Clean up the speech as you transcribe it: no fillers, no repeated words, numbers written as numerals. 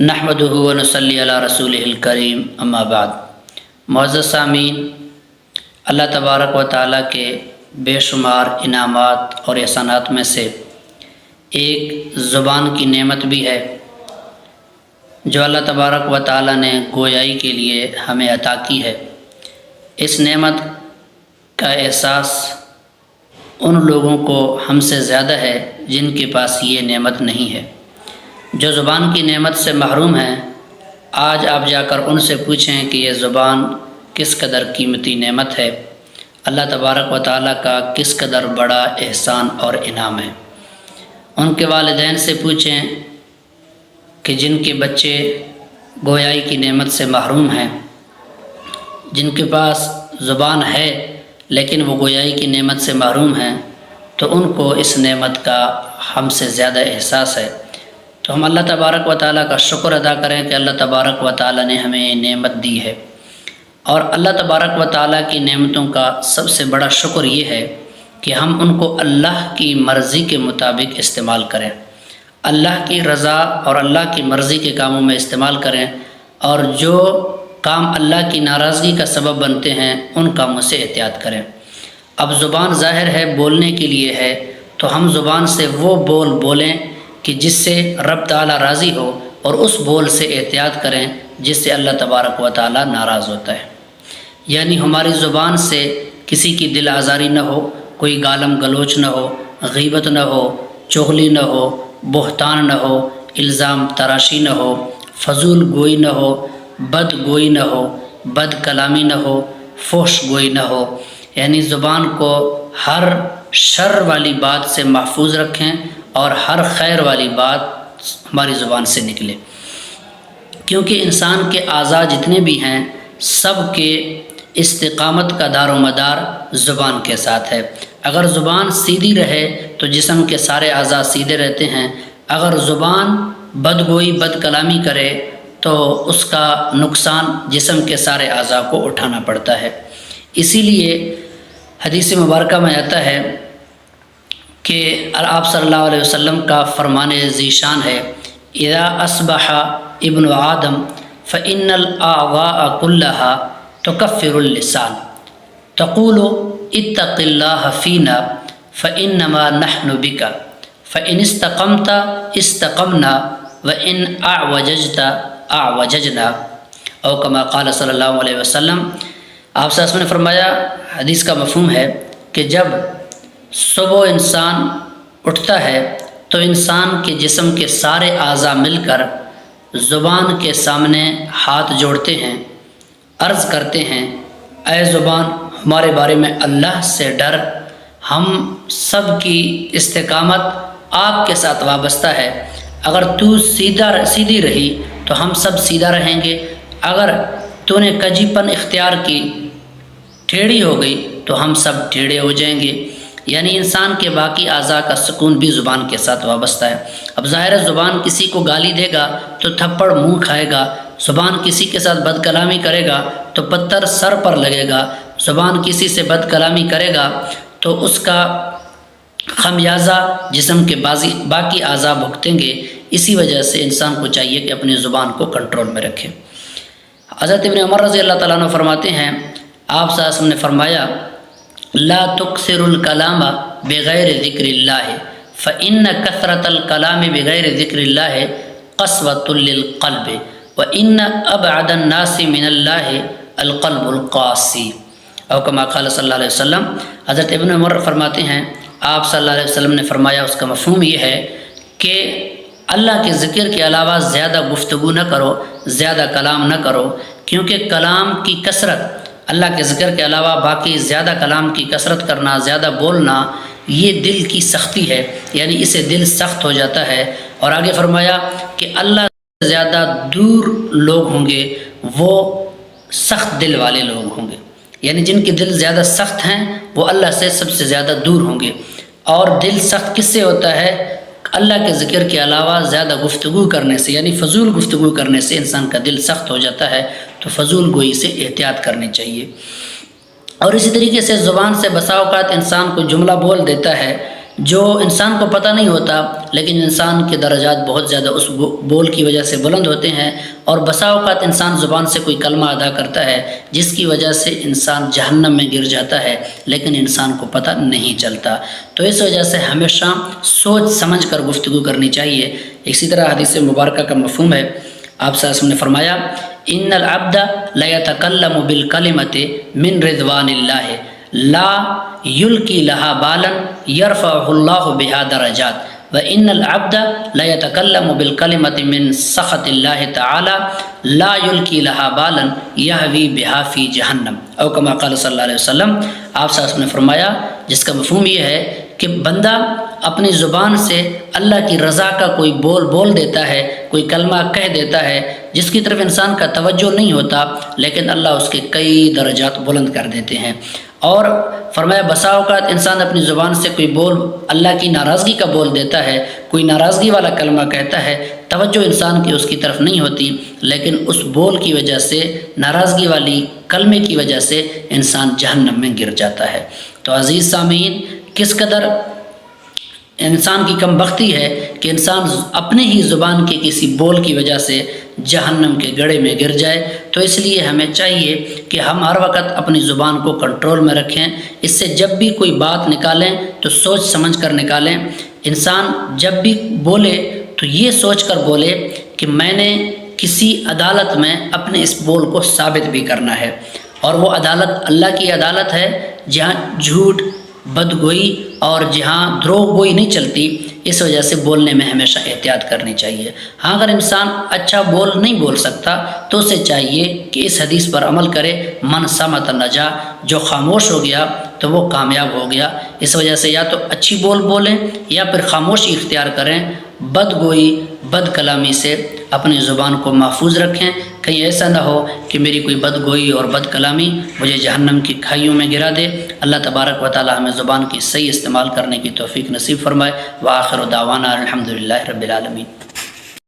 نحمدہ و نصلی علی رسولہ الکریم اما بعد۔ معزز سامعین، اللہ تبارک و تعالیٰ کے بے شمار انعامات اور احسانات میں سے ایک زبان کی نعمت بھی ہے جو اللہ تبارک و تعالیٰ نے گویائی کے لیے ہمیں عطا کی ہے۔ اس نعمت کا احساس ان لوگوں کو ہم سے زیادہ ہے جن کے پاس یہ نعمت نہیں ہے۔ جو زبان کی نعمت سے محروم ہیں، آج آپ جا کر ان سے پوچھیں کہ یہ زبان کس قدر قیمتی نعمت ہے، اللہ تبارک و تعالیٰ کا کس قدر بڑا احسان اور انعام ہے۔ ان کے والدین سے پوچھیں کہ جن کے بچے گویائی کی نعمت سے محروم ہیں، جن کے پاس زبان ہے لیکن وہ گویائی کی نعمت سے محروم ہیں، تو ان کو اس نعمت کا ہم سے زیادہ احساس ہے۔ تو ہم اللہ تبارک و تعالیٰ کا شکر ادا کریں کہ اللہ تبارک و تعالیٰ نے ہمیں یہ نعمت دی ہے۔ اور اللہ تبارک و تعالیٰ کی نعمتوں کا سب سے بڑا شکر یہ ہے کہ ہم ان کو اللہ کی مرضی کے مطابق استعمال کریں، اللہ کی رضا اور اللہ کی مرضی کے کاموں میں استعمال کریں، اور جو کام اللہ کی ناراضگی کا سبب بنتے ہیں ان کاموں سے احتیاط کریں۔ اب زبان ظاہر ہے بولنے کے لیے ہے، تو ہم زبان سے وہ بول بولیں کہ جس سے رب تعالیٰ راضی ہو، اور اس بول سے احتیاط کریں جس سے اللہ تبارک و تعالیٰ ناراض ہوتا ہے۔ یعنی ہماری زبان سے کسی کی دل آزاری نہ ہو، کوئی گالم گلوچ نہ ہو، غیبت نہ ہو، چغلی نہ ہو، بہتان نہ ہو، الزام تراشی نہ ہو، فضول گوئی نہ ہو، بد گوئی نہ ہو، بد کلامی نہ ہو، فحش گوئی نہ ہو۔ یعنی زبان کو ہر شر والی بات سے محفوظ رکھیں اور ہر خیر والی بات ہماری زبان سے نکلے، کیونکہ انسان کے اعضاء جتنے بھی ہیں سب کے استقامت کا دار و مدار زبان کے ساتھ ہے۔ اگر زبان سیدھی رہے تو جسم کے سارے اعضاء سیدھے رہتے ہیں، اگر زبان بدگوئی بد کلامی کرے تو اس کا نقصان جسم کے سارے اعضاء کو اٹھانا پڑتا ہے۔ اسی لیے حدیث مبارکہ میں آتا ہے کہ آپ صلی اللہ علیہ وسلم کا فرمان ذیشان ہے، اذا اصبح ابن آدم فإن الأعضاء كلها تكفر اللسان تقول اتق الله فينا فإنما نحن بك فإن استقمت استقمنا وإن أعوججت أعوججنا، او كما قال صلی اللہ علیہ وسلم۔ آپ صلی اللہ علیہ وسلم نے فرمایا، حدیث کا مفہوم ہے کہ جب صبح انسان اٹھتا ہے تو انسان کے جسم کے سارے اعضاء مل کر زبان کے سامنے ہاتھ جوڑتے ہیں، عرض کرتے ہیں، اے زبان ہمارے بارے میں اللہ سے ڈر، ہم سب کی استقامت آپ کے ساتھ وابستہ ہے، اگر تو سیدھی رہی تو ہم سب سیدھا رہیں گے، اگر تو نے کجی پن اختیار کی، ٹیڑھی ہو گئی تو ہم سب ٹیڑھے ہو جائیں گے۔ یعنی انسان کے باقی اعضاء کا سکون بھی زبان کے ساتھ وابستہ ہے۔ اب ظاہر ہے زبان کسی کو گالی دے گا تو تھپڑ منہ کھائے گا، زبان کسی کے ساتھ بد کلامی کرے گا تو پتھر سر پر لگے گا، زبان کسی سے بد کلامی کرے گا تو اس کا خمیازہ جسم کے باقی اعضاء بھگتیں گے۔ اسی وجہ سے انسان کو چاہیے کہ اپنی زبان کو کنٹرول میں رکھے۔ حضرت ابن عمر رضی اللہ تعالیٰ عنہ فرماتے ہیں، آپ صلی اللہ علیہ وسلم نے فرمایا، لا تکثر الکلام بغیر ذکر اللہ فإن کثرت الکلام بغیر ذکر اللہ قسوۃ للقلب وإن ابعد الناس من اللہ القلب القاسی، او کما قال صلی اللہ علیہ وسلم۔ حضرت ابن عمر فرماتے ہیں، آپ صلی اللہ علیہ وسلم نے فرمایا، اس کا مفہوم یہ ہے کہ اللہ کے ذکر کے علاوہ زیادہ گفتگو نہ کرو، زیادہ کلام نہ کرو، کیونکہ کلام کی کثرت، اللہ کے ذکر کے علاوہ باقی زیادہ کلام کی کثرت کرنا، زیادہ بولنا، یہ دل کی سختی ہے، یعنی اسے دل سخت ہو جاتا ہے۔ اور آگے فرمایا کہ اللہ سے زیادہ دور لوگ ہوں گے وہ سخت دل والے لوگ ہوں گے، یعنی جن کے دل زیادہ سخت ہیں وہ اللہ سے سب سے زیادہ دور ہوں گے۔ اور دل سخت کس سے ہوتا ہے؟ اللہ کے ذکر کے علاوہ زیادہ گفتگو کرنے سے، یعنی فضول گفتگو کرنے سے انسان کا دل سخت ہو جاتا ہے، تو فضول گوئی سے احتیاط کرنی چاہیے۔ اور اسی طریقے سے زبان سے بسا اوقات انسان کو جملہ بول دیتا ہے جو انسان کو پتہ نہیں ہوتا، لیکن انسان کے درجات بہت زیادہ اس بول کی وجہ سے بلند ہوتے ہیں، اور بسا اوقات انسان زبان سے کوئی کلمہ ادا کرتا ہے جس کی وجہ سے انسان جہنم میں گر جاتا ہے، لیکن انسان کو پتہ نہیں چلتا۔ تو اس وجہ سے ہمیشہ سوچ سمجھ کر گفتگو کرنی چاہیے۔ اسی طرح حدیث مبارکہ کا مفہوم ہے، آپ صلی اللہ علیہ وسلم نے فرمایا ان العبد لا يتكلم بالكلمة من رضوان الله لا يلقي لها بالا يرفعه الله بها درجات وان العبد لا يتكلم بالكلمة من سخط الله تعالى لا يلقي لها بالا يهوي بها في جہنم او كما قال صلی اللہ علیہ وسلم۔ آپ صلی اللہ علیہ وسلم نے فرمایا جس کا مفہوم یہ ہے کہ بندہ اپنی زبان سے اللہ کی رضا کا کوئی بول دیتا ہے، کوئی کلمہ کہہ دیتا ہے جس کی طرف انسان کا توجہ نہیں ہوتا، لیکن اللہ اس کے کئی درجات بلند کر دیتے ہیں۔ اور فرمایا بسا اوقات انسان اپنی زبان سے کوئی بول اللہ کی ناراضگی کا بول دیتا ہے، کوئی ناراضگی والا کلمہ کہتا ہے، توجہ انسان کی اس کی طرف نہیں ہوتی، لیکن اس بول کی وجہ سے، ناراضگی والی کلمے کی وجہ سے انسان جہنم میں گر جاتا ہے۔ تو عزیز سامعین، کس قدر انسان کی کم بختی ہے کہ انسان اپنے ہی زبان کے کسی بول کی وجہ سے جہنم کے گڑھے میں گر جائے۔ تو اس لیے ہمیں چاہیے کہ ہم ہر وقت اپنی زبان کو کنٹرول میں رکھیں، اس سے جب بھی کوئی بات نکالیں تو سوچ سمجھ کر نکالیں۔ انسان جب بھی بولے تو یہ سوچ کر بولے کہ میں نے کسی عدالت میں اپنے اس بول کو ثابت بھی کرنا ہے، اور وہ عدالت اللہ کی عدالت ہے جہاں جھوٹ، بدگوئی اور جہاں دروغ گوئی نہیں چلتی۔ اس وجہ سے بولنے میں ہمیشہ احتیاط کرنی چاہیے۔ ہاں اگر انسان اچھا بول نہیں بول سکتا تو اسے چاہیے کہ اس حدیث پر عمل کرے، من صمت نجا، جو خاموش ہو گیا تو وہ کامیاب ہو گیا۔ اس وجہ سے یا تو اچھی بول بولیں یا پھر خاموشی اختیار کریں، بدگوئی، بد کلامی سے اپنی زبان کو محفوظ رکھیں، کہیں ایسا نہ ہو کہ میری کوئی بدگوئی اور بد کلامی مجھے جہنم کی کھائیوں میں گرا دے۔ اللہ تبارک و تعالی ہمیں زبان کی صحیح استعمال کرنے کی توفیق نصیب فرمائے۔ وآخر دعوانا الحمدللہ رب العالمین۔